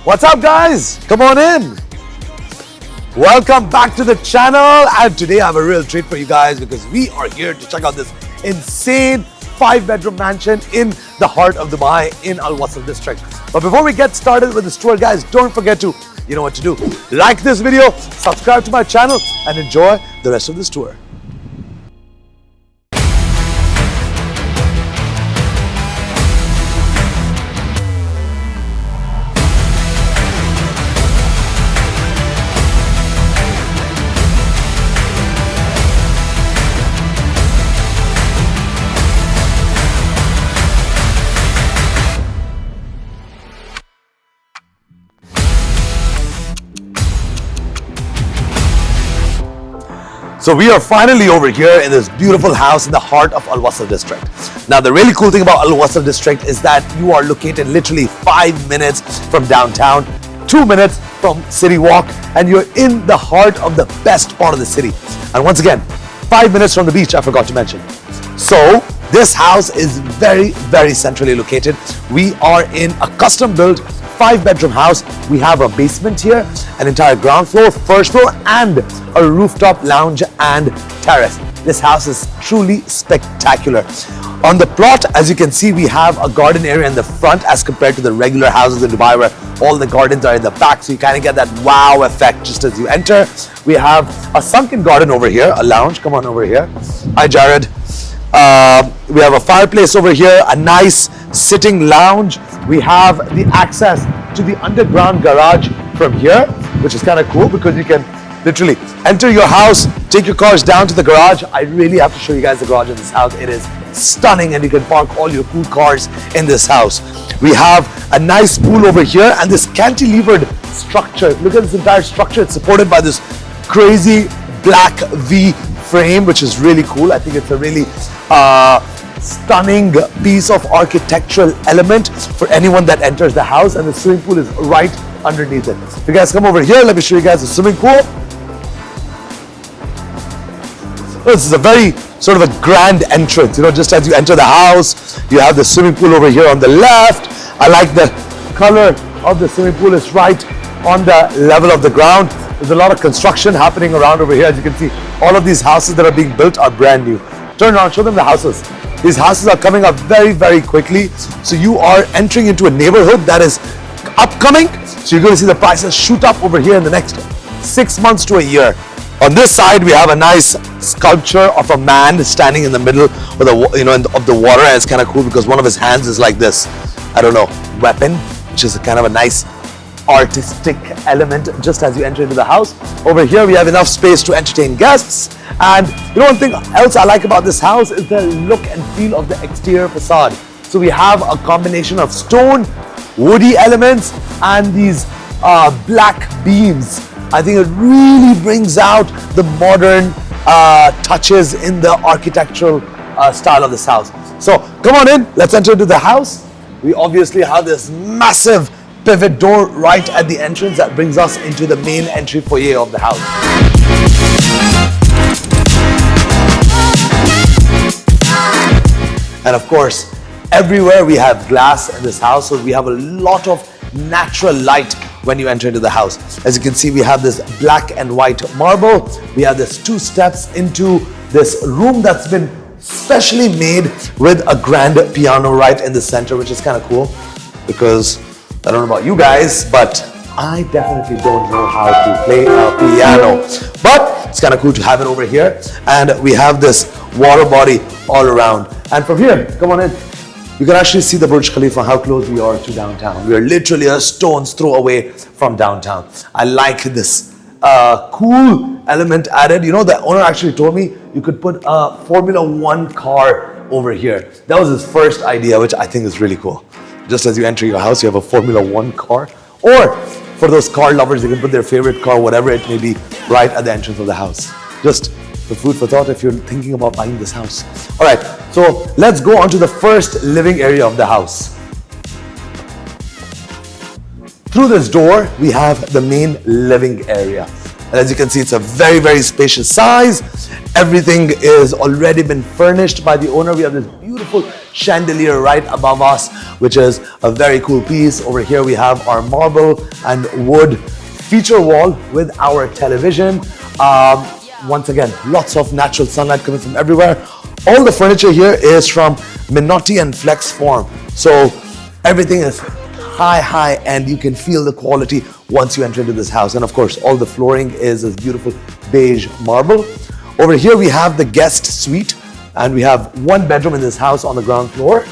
What's up, guys? Come on in. Welcome back to the channel, and today I have a real treat for you guys because we are here to check out this insane 5-bedroom mansion in the heart of Dubai in Al Wasl district. But before we get started with this tour, guys, don't forget to, you know what to do. Like this video, subscribe to my channel, and enjoy the rest of this tour. So we are finally over here in this beautiful house in the heart of Al Wasl district. Now the really cool thing about Al Wasl district is that you are located literally 5 minutes from downtown, 2 minutes from City Walk, and you're in the heart of the best part of the city. And once again, 5 minutes from the beach, I forgot to mention. So this house is very, very centrally located. We are in a custom built 5-bedroom house. We have a basement here, an entire ground floor, first floor, and a rooftop lounge and terrace. This house is truly spectacular. On the plot, as you can see, we have a garden area in the front as compared to the regular houses in Dubai where all the gardens are in the back, so you kind of get that wow effect just as you enter. We have a sunken garden over here, a lounge. Come on over here. Hi, Jared. We have a fireplace over here, a nice sitting lounge. We have the access to the underground garage from here, which is kind of cool because you can literally enter your house, take your cars down to the garage. I really have to show you guys the garage in this house. It is stunning, and you can park all your cool cars in this house. We have a nice pool over here and this cantilevered structure. Look at this entire structure. It's supported by this crazy black V frame, which is really cool. I think it's a really stunning piece of architectural element for anyone that enters the house, and the swimming pool is right underneath it. If you guys come over here, let me show you guys the swimming pool. This is a very sort of a grand entrance, you know, just as you enter the house, you have the swimming pool over here on the left. I like the color of the swimming pool. Is right on the level of the ground. There's a lot of construction happening around over here. As you can see, all of these houses that are being built are brand new. Turn around, show them the houses. These houses are coming up very, very quickly. So you are entering into a neighborhood that is upcoming. So you're going to see the prices shoot up over here in the next 6 months to a year. On this side, we have a nice sculpture of a man standing in the middle of the, of the water. And it's kind of cool because one of his hands is like this, I don't know, weapon, which is a kind of a nice artistic element just as you enter into the house. Over here we have enough space to entertain guests, and you know, one thing else I like about this house is the look and feel of the exterior facade. So we have a combination of stone, woody elements, and these black beams. I think it really brings out the modern touches in the architectural style of this house. So come on in, let's enter into the house. We obviously have this massive pivot door right at the entrance that brings us into the main entry foyer of the house. And of course, everywhere we have glass in this house, so we have a lot of natural light when you enter into the house. As you can see, we have this black and white marble. We have this 2 steps into this room that's been specially made with a grand piano right in the center, which is kind of cool because I don't know about you guys, but I definitely don't know how to play a piano. But it's kind of cool to have it over here. And we have this water body all around. And from here, come on in, you can actually see the Burj Khalifa, how close we are to downtown. We are literally a stone's throw away from downtown. I like this cool element added. You know, the owner actually told me you could put a Formula 1 car over here. That was his first idea, which I think is really cool. Just as you enter your house, you have a Formula 1 car. Or for those car lovers, they can put their favorite car, whatever it may be, right at the entrance of the house. Just the food for thought if you're thinking about buying this house. All right, so let's go on to the first living area of the house. Through this door, we have the main living area. And as you can see, it's a very, very spacious size. Everything is already been furnished by the owner. We have this beautiful chandelier right above us, which is a very cool piece. Over here we have our marble and wood feature wall with our television. Once again, lots of natural sunlight coming from everywhere. All the furniture here is from Minotti and Flex Form. So everything is high end. You can feel the quality once you enter into this house. And of course, all the flooring is this beautiful beige marble. Over here we have the guest suite, and we have one bedroom in this house on the ground floor.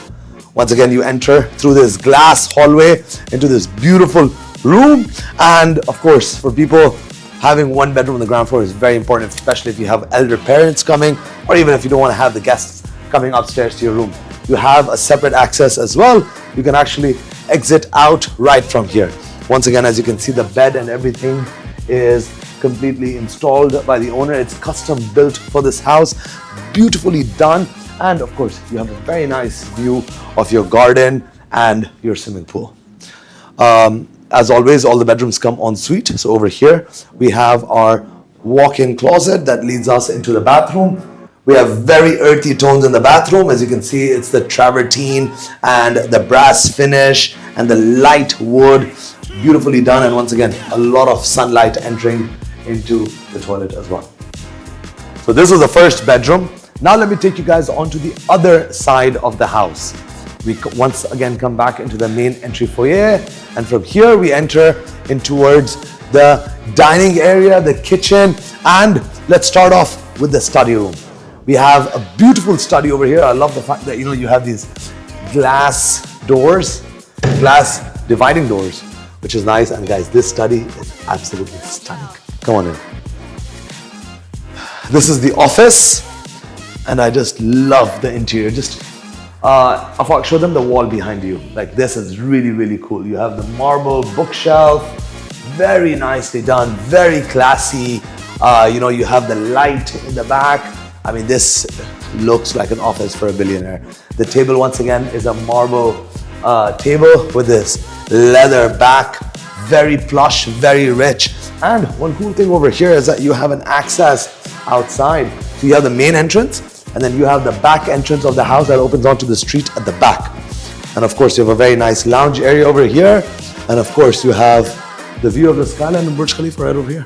Once again, you enter through this glass hallway into this beautiful room. And of course, for people, having one bedroom on the ground floor is very important, especially if you have elder parents coming, or even if you don't want to have the guests coming upstairs to your room. You have a separate access as well. You can actually exit out right from here. Once again, as you can see, the bed and everything is completely installed by the owner. It's custom built for this house, beautifully done. And of course, you have a very nice view of your garden and your swimming pool. As always, all the bedrooms come en suite. So over here, we have our walk-in closet that leads us into the bathroom. We have very earthy tones in the bathroom. As you can see, it's the travertine and the brass finish and the light wood, beautifully done. And once again, a lot of sunlight entering into the toilet as well. So this is the first bedroom. Now let me take you guys onto the other side of the house. We once again come back into the main entry foyer, and from here we enter in towards the dining area, the kitchen, and let's start off with the study room. We have a beautiful study over here. I love the fact that you have these glass doors, glass dividing doors, which is nice. And guys, this study is absolutely stunning. Come on in. This is the office, and I just love the interior. I'll show them the wall behind you. Like, this is really cool. You have the marble bookshelf, very nicely done, very classy. You have the light in the back. I mean, this looks like an office for a billionaire. The table, once again, is a marble table with this leather back, very plush, very rich. And one cool thing over here is that you have an access outside. So you have the main entrance, and then you have the back entrance of the house that opens onto the street at the back. And of course, you have a very nice lounge area over here. And of course, you have the view of the skyline and Burj Khalifa right over here.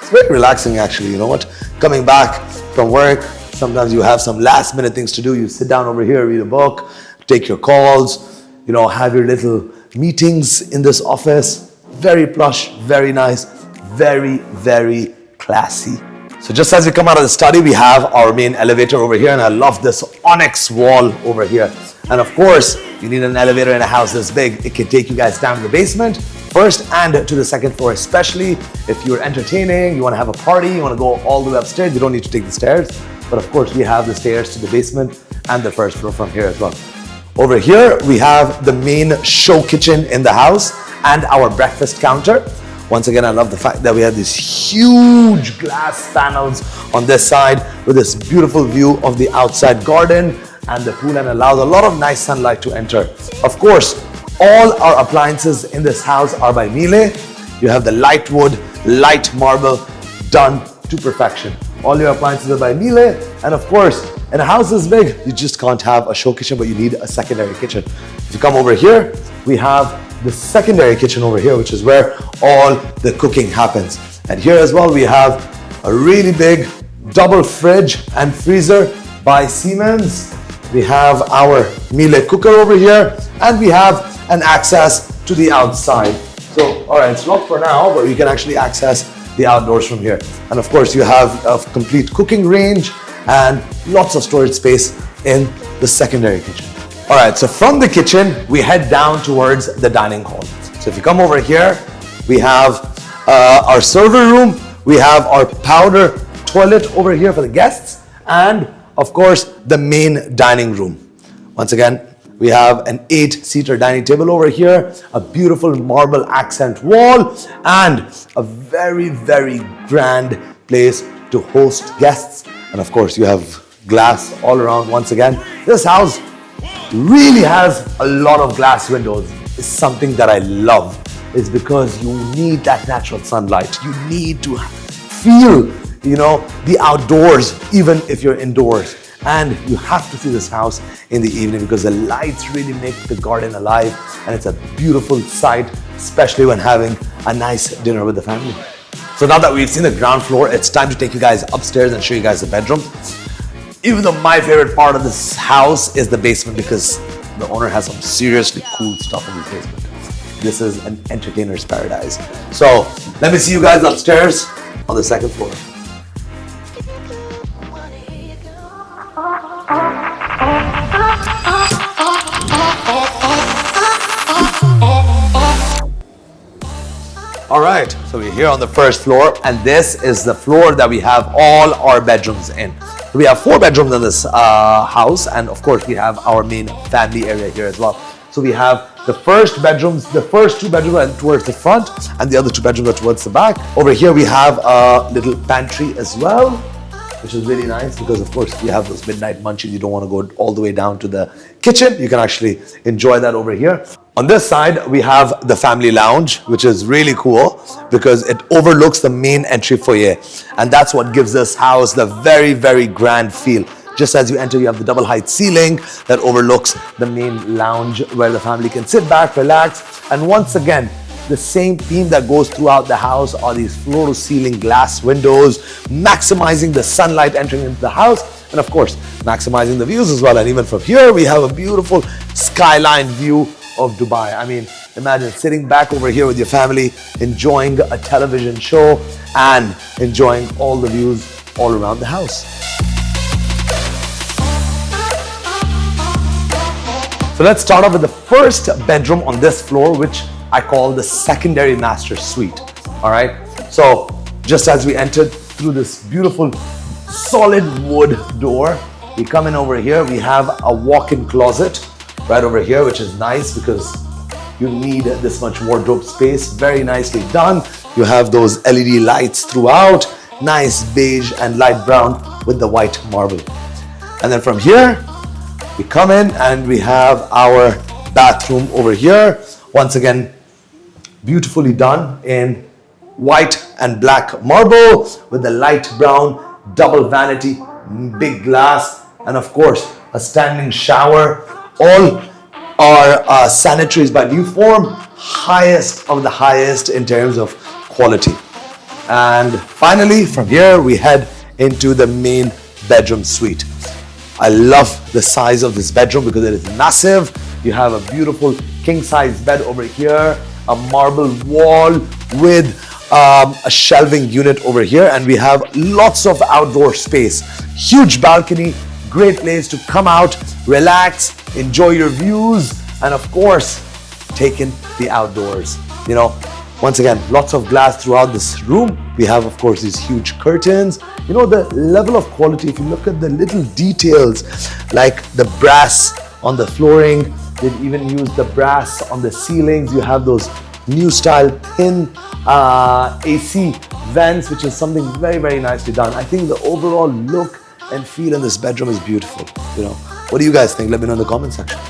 It's very relaxing, actually. You know what? Coming back from work, sometimes you have some last minute things to do. You sit down over here, read a book, take your calls, have your little meetings in this office. Very plush, very nice, very classy. So just as we come out of the study, we have our main elevator over here, and I love this onyx wall over here. And of course, you need an elevator in a house this big. It can take you guys down to the basement first and to the second floor, especially if you're entertaining, you want to have a party, you want to go all the way upstairs. You don't need to take the stairs, but of course we have the stairs to the basement and the first floor from here as well. Over here, we have the main show kitchen in the house and our breakfast counter. Once again, I love the fact that we have these huge glass panels on this side with this beautiful view of the outside garden and the pool, and allows a lot of nice sunlight to enter. Of course, all our appliances in this house are by Miele. You have the light wood, light marble, done to perfection. All your appliances are by Miele, and of course, in a house this big, you just can't have a show kitchen, but you need a secondary kitchen. If you come over here, we have the secondary kitchen over here, which is where all the cooking happens. And here as well, we have a really big double fridge and freezer by Siemens. We have our Miele cooker over here, and we have an access to the outside. So, all right, it's locked for now, but we can actually access the outdoors from here. And of course, you have a complete cooking range and lots of storage space in the secondary kitchen. All right, so from the kitchen, we head down towards the dining hall. So if you come over here, we have our server room, we have our powder toilet over here for the guests, and of course, the main dining room. Once again, we have an 8-seater dining table over here, a beautiful marble accent wall, and a very grand place to host guests. And of course, you have glass all around. Once again, this house really has a lot of glass windows. It's something that I love. It's because you need that natural sunlight. You need to feel, the outdoors, even if you're indoors. And you have to see this house in the evening because the lights really make the garden alive, and it's a beautiful sight, especially when having a nice dinner with the family. So now that we've seen the ground floor, it's time to take you guys upstairs and show you guys the bedroom. Even though my favorite part of this house is the basement because the owner has some seriously cool stuff in his basement. This is an entertainer's paradise. So let me see you guys upstairs on the second floor. All right, so we're here on the first floor, and this is the floor that we have all our bedrooms in. We have 4 bedrooms in this house, and of course we have our main family area here as well. So we have the first 2 bedrooms are towards the front, and the other 2 bedrooms are towards the back. Over here we have a little pantry as well, which is really nice because of course you have those midnight munchies. You don't want to go all the way down to the kitchen. You can actually enjoy that over here. On this side, we have the family lounge, which is really cool because it overlooks the main entry foyer. And that's what gives this house the very, very grand feel. Just as you enter, you have the double height ceiling that overlooks the main lounge where the family can sit back, relax. And once again, the same theme that goes throughout the house are these floor to ceiling glass windows, maximizing the sunlight entering into the house, and of course, maximizing the views as well. And even from here, we have a beautiful skyline view of Dubai. I mean, imagine sitting back over here with your family, enjoying a television show and enjoying all the views all around the house. So let's start off with the first bedroom on this floor, which I call the secondary master suite. All right. So just as we entered through this beautiful solid wood door, we come in over here. We have a walk-in closet right over here, which is nice because you need this much wardrobe space. Very nicely done. You have those LED lights throughout, nice beige and light brown with the white marble. And then from here, we come in and we have our bathroom over here. Once again, beautifully done in white and black marble with the light brown double vanity, big glass, and of course, a standing shower. All are sanitaries by new form, highest of the highest in terms of quality. And finally, from here, we head into the main bedroom suite. I love the size of this bedroom because it is massive. You have a beautiful king size bed over here, a marble wall with a shelving unit over here, and we have lots of outdoor space. Huge balcony, great place to come out, relax, enjoy your views, and of course, take in the outdoors. You know, once again, lots of glass throughout this room. We have, of course, these huge curtains. You know, the level of quality, if you look at the little details, like the brass on the flooring, they've even used the brass on the ceilings. You have those new style thin AC vents, which is something very, very nicely done. I think the overall look and feel in this bedroom is beautiful. You know, what do you guys think? Let me know in the comment section.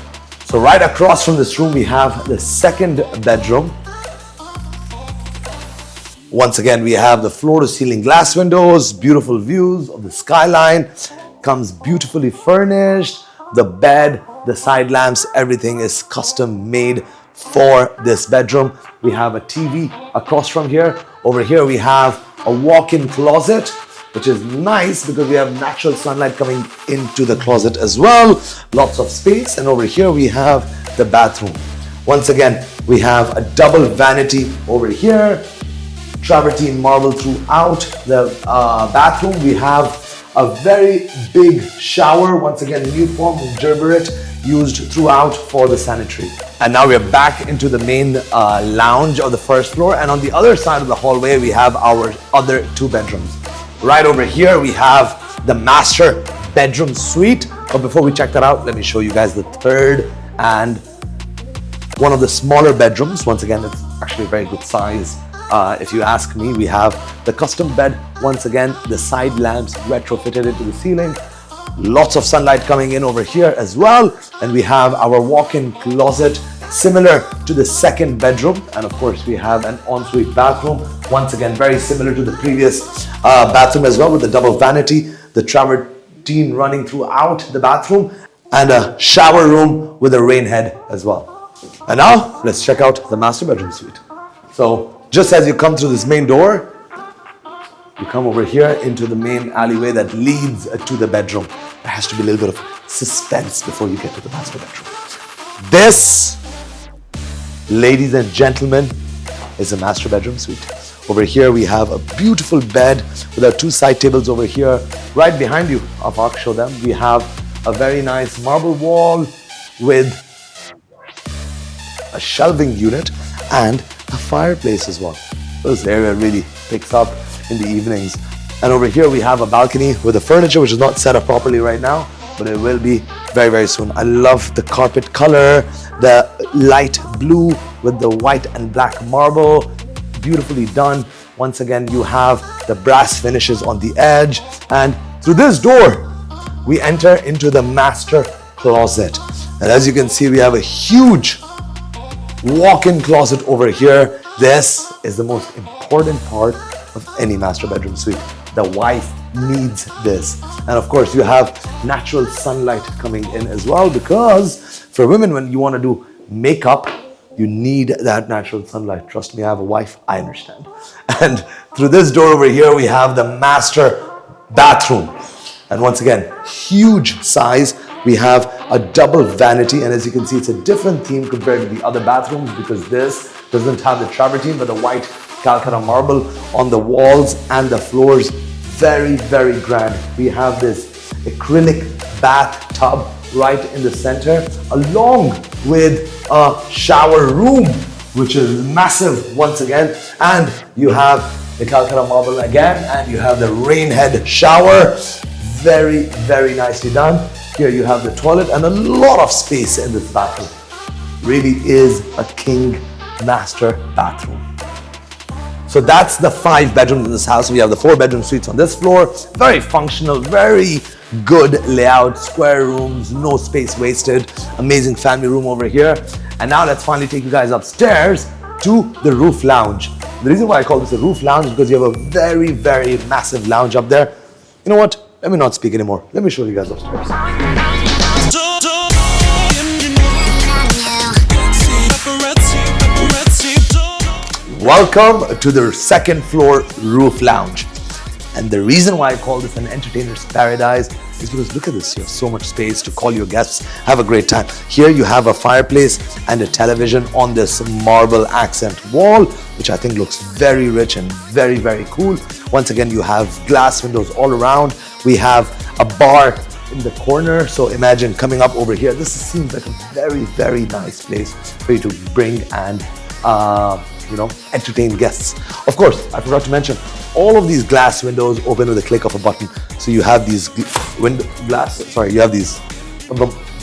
So right across from this room, we have the second bedroom. Once again, we have the floor to ceiling glass windows, beautiful views of the skyline, comes beautifully furnished. The bed, the side lamps, everything is custom made for this bedroom. We have a TV across from here. Over here, we have a walk-in closet, which is nice because we have natural sunlight coming into the closet as well. Lots of space. And over here, we have the bathroom. Once again, we have a double vanity over here, travertine marble throughout the bathroom. We have a very big shower, once again new form of gerberit used throughout for the sanitary. And now we're back into the main lounge of the first floor, and on the other side of the hallway we have our other 2 bedrooms. Right over here we have the master bedroom suite, but before we check that out, let me show you guys the third and one of the smaller bedrooms. Once again, it's actually a very good size. If you ask me, we have the custom bed. Once again, the side lamps retrofitted into the ceiling. Lots of sunlight coming in over here as well. And we have our walk-in closet similar to the second bedroom. And of course, we have an ensuite bathroom. Once again, very similar to the previous bathroom as well, with the double vanity, the travertine routine running throughout the bathroom, and a shower room with a rain head as well. And now let's check out the master bedroom suite. So just as you come through this main door, you come over here into the main alleyway that leads to the bedroom. There has to be a little bit of suspense before you get to the master bedroom. This, ladies and gentlemen, is a master bedroom suite. Over here we have a beautiful bed with our 2 side tables over here. Right behind you, I'll show them. We have a very nice marble wall with a shelving unit and a fireplace as well. This area really picks up in the evenings. And over here we have a balcony with the furniture, which is not set up properly right now, but it will be very, very soon. I love the carpet color, the light blue with the white and black marble, beautifully done. Once again, you have the brass finishes on the edge, and through this door, we enter into the master closet. And as you can see, we have a huge walk-in closet over here. This is the most important part of any master bedroom suite. The wife needs this. And of course, you have natural sunlight coming in as well, because for women, when you want to do makeup, you need that natural sunlight. Trust me, I have a wife, I understand. And through this door over here, we have the master bathroom. And once again, huge size. We have a double vanity, and as you can see, it's a different theme compared to the other bathrooms, because this doesn't have the travertine, but the white Calcutta marble on the walls and the floors. Very, very grand. We have this acrylic bathtub right in the center, along with a shower room, which is massive once again. And you have the Calcutta marble again, and you have the rain head shower. Very, very nicely done. Here you have the toilet and a lot of space in this bathroom. Really is a king master bathroom. So that's the 5 bedrooms in this house. We have the 4 bedroom suites on this floor. Very functional, very good layout, square rooms, no space wasted. Amazing family room over here. And now let's finally take you guys upstairs to the roof lounge. The reason why I call this a roof lounge is because you have a very, very massive lounge up there. You know what? Let me not speak anymore. Let me show you guys upstairs. Welcome to the second floor roof lounge. And the reason why I call this an entertainer's paradise is because look at this, you have so much space to call your guests, have a great time. Here you have a fireplace and a television on this marble accent wall, which I think looks very rich and very, very cool. Once again, you have glass windows all around. We have a bar in the corner. So imagine coming up over here. This seems like a very, very nice place for you to bring and entertain guests. Of course, I forgot to mention, all of these glass windows open with a click of a button. So you have these you have these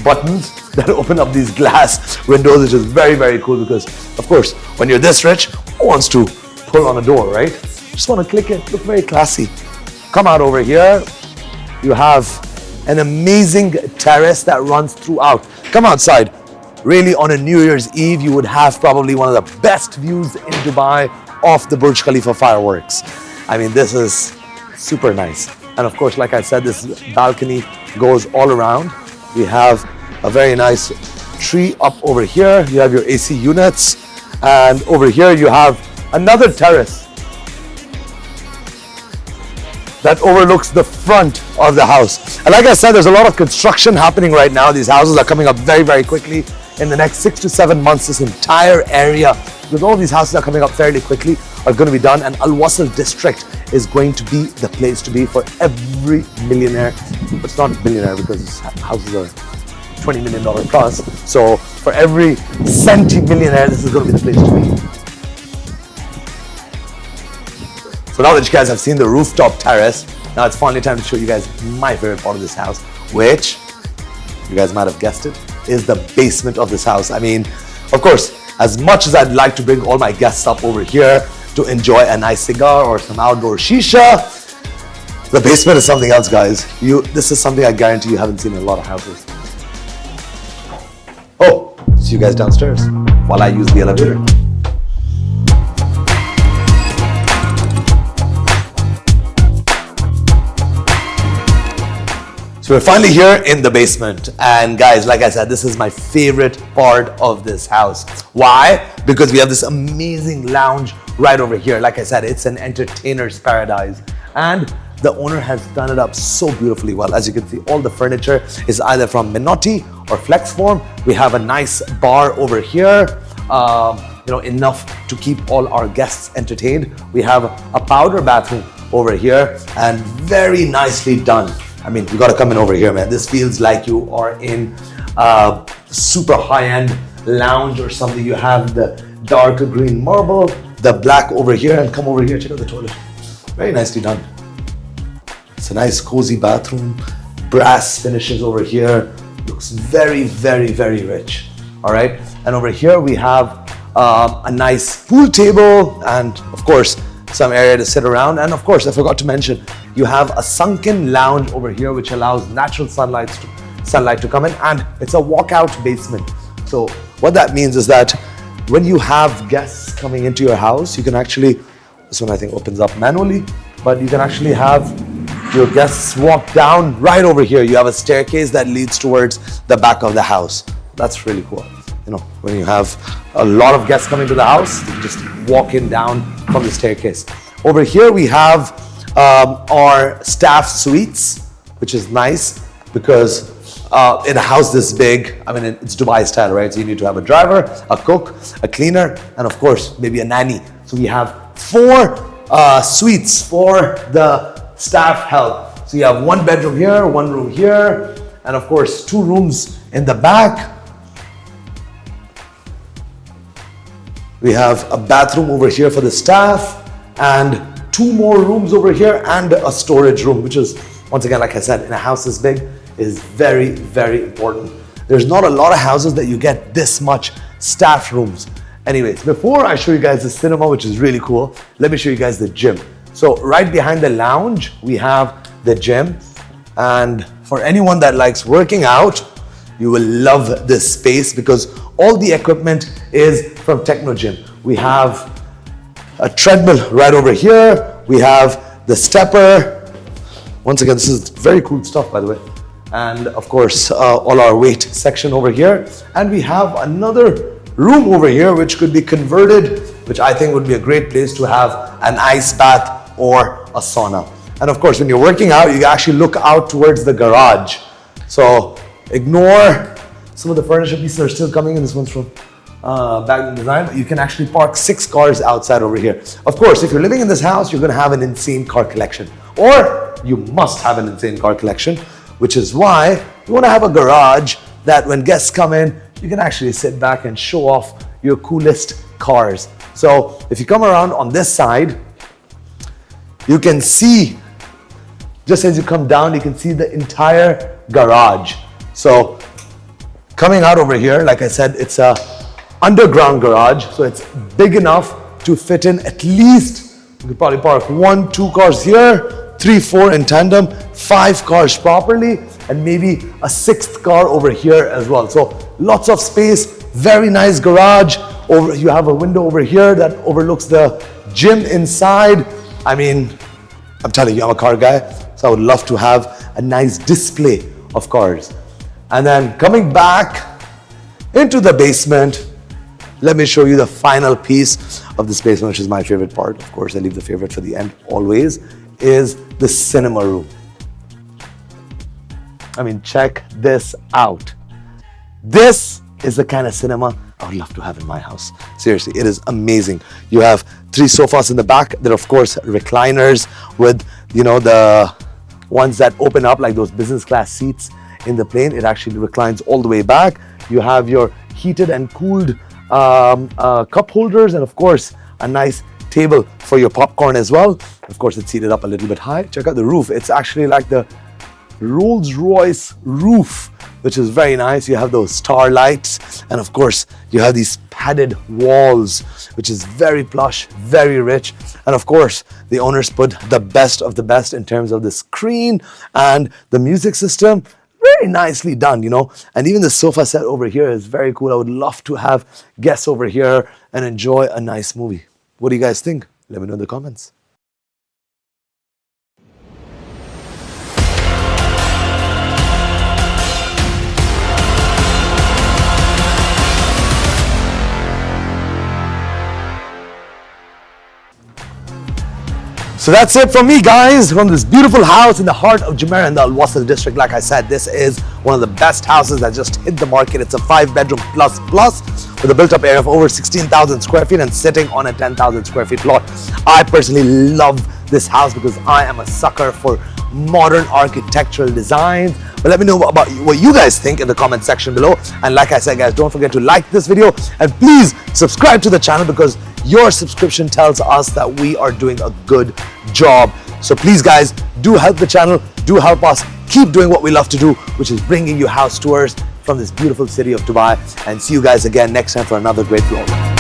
buttons that open up these glass windows, which is very, very cool, because of course, when you're this rich, who wants to pull on a door, right? Just want to click it, look very classy. Come out over here. You have an amazing terrace that runs throughout. Come outside. Really, on a New Year's Eve, you would have probably one of the best views in Dubai of the Burj Khalifa fireworks. I mean, this is super nice. And of course, like I said, this balcony goes all around. We have a very nice tree up over here. You have your AC units. And over here, you have another terrace that overlooks the front of the house. And like I said, there's a lot of construction happening right now. These houses are coming up very, very quickly. In the next 6 to 7 months, this entire area, because all these houses are coming up fairly quickly, are going to be done. And Al Wasl district is going to be the place to be for every millionaire. It's not a billionaire because his houses are $20 million plus. So for every centi-millionaire, this is going to be the place to be. So now that you guys have seen the rooftop terrace, now it's finally time to show you guys my favorite part of this house, which, you guys might have guessed it, is the basement of this house. I mean, of course, as much as I'd like to bring all my guests up over here to enjoy a nice cigar or some outdoor shisha, the basement is something else, guys. This is something I guarantee you haven't seen in a lot of houses. Oh, see you guys downstairs while I use the elevator. So we're finally here in the basement, and guys, like I said, this is my favorite part of this house. Why? Because we have this amazing lounge right over here. Like I said, it's an entertainer's paradise, and the owner has done it up so beautifully well. As you can see, all the furniture is either from Minotti or Flexform. We have a nice bar over here, enough to keep all our guests entertained. We have a powder bathroom over here, and very nicely done. I mean, you gotta come in over here, man. This feels like you are in a super high-end lounge or something. You have the dark green marble, the black over here, and come over here, check out the toilet. Very nicely done. It's a nice cozy bathroom. Brass finishes over here. Looks very, very, very rich. All right, and over here we have a nice pool table, and of course, some area to sit around. And of course, I forgot to mention, you have a sunken lounge over here which allows natural sunlight to come in, and it's a walkout basement. So what that means is that when you have guests coming into your house, you can actually, this one I think opens up manually, but you can actually have your guests walk down right over here. You have a staircase that leads towards the back of the house. That's really cool. You know, when you have a lot of guests coming to the house, you can just walk in down from the staircase. Over here we have our staff suites, which is nice because in a house this big, I mean, it's Dubai style, right? So you need to have a driver, a cook, a cleaner, and of course, maybe a nanny. So we have 4 suites for the staff help. So you have 1 bedroom here, 1 room here, and of course, 2 rooms in the back. We have a bathroom over here for the staff, and 2 more rooms over here, and a storage room, which is, once again, like I said, in a house this big, is very, very important. There's not a lot of houses that you get this much staff rooms. Anyways, before I show you guys the cinema, which is really cool, let me show you guys the gym. So right behind the lounge, we have the gym. And for anyone that likes working out, you will love this space because all the equipment is from Techno Gym. We have a treadmill right over here. We have the stepper. Once again, this is very cool stuff, by the way. And of course, all our weight section over here. And we have another room over here, which could be converted, which I think would be a great place to have an ice bath or a sauna. And of course, when you're working out, you actually look out towards the garage. So ignore some of the furniture pieces that are still coming in. This one's from back in design, but you can actually park 6 cars outside over here. Of course, if you're living in this house, you're gonna have an insane car collection, or you must have an insane car collection, which is why you wanna have a garage that when guests come in, you can actually sit back and show off your coolest cars. So if you come around on this side, you can see, just as you come down, you can see the entire garage. So coming out over here, like I said, it's a underground garage, so it's big enough to fit in at least, you could probably park 1, 2 cars here, 3, 4 in tandem, 5 cars properly, and maybe a 6th car over here as well. So lots of space, very nice garage. You have a window over here that overlooks the gym inside. I mean, I'm telling you, I'm a car guy, so I would love to have a nice display of cars. And then coming back into the basement, let me show you the final piece of this basement, which is my favorite part. Of course, I leave the favorite for the end always, is the cinema room. I mean, check this out. This is the kind of cinema I would love to have in my house. Seriously, it is amazing. You have 3 sofas in the back. They're of course recliners with, you know, the ones that open up like those business class seats in the plane. It actually reclines all the way back. You have your heated and cooled cup holders, and of course a nice table for your popcorn as well. Of course, it's seated up a little bit high. Check out the roof. It's actually like the Rolls-Royce roof, which is very nice. You have those star lights, and of course you have these padded walls, which is very plush, very rich. And of course the owners put the best of the best in terms of the screen and the music system. Very nicely done, you know. And even the sofa set over here is very cool. I would love to have guests over here and enjoy a nice movie. What do you guys think? Let me know in the comments. So that's it from me, guys, from this beautiful house in the heart of Jumeirah in the Al Wasl district. Like I said, this is one of the best houses that just hit the market. It's a 5-bedroom plus with a built-up area of over 16,000 square feet and sitting on a 10,000 square feet plot. I personally love this house because I am a sucker for modern architectural designs. But let me know about what you guys think in the comment section below. And like I said, guys, don't forget to like this video and please subscribe to the channel because your subscription tells us that we are doing a good job. So please, guys, do help the channel, do help us keep doing what we love to do, which is bringing you house tours from this beautiful city of Dubai. And see you guys again next time for another great vlog.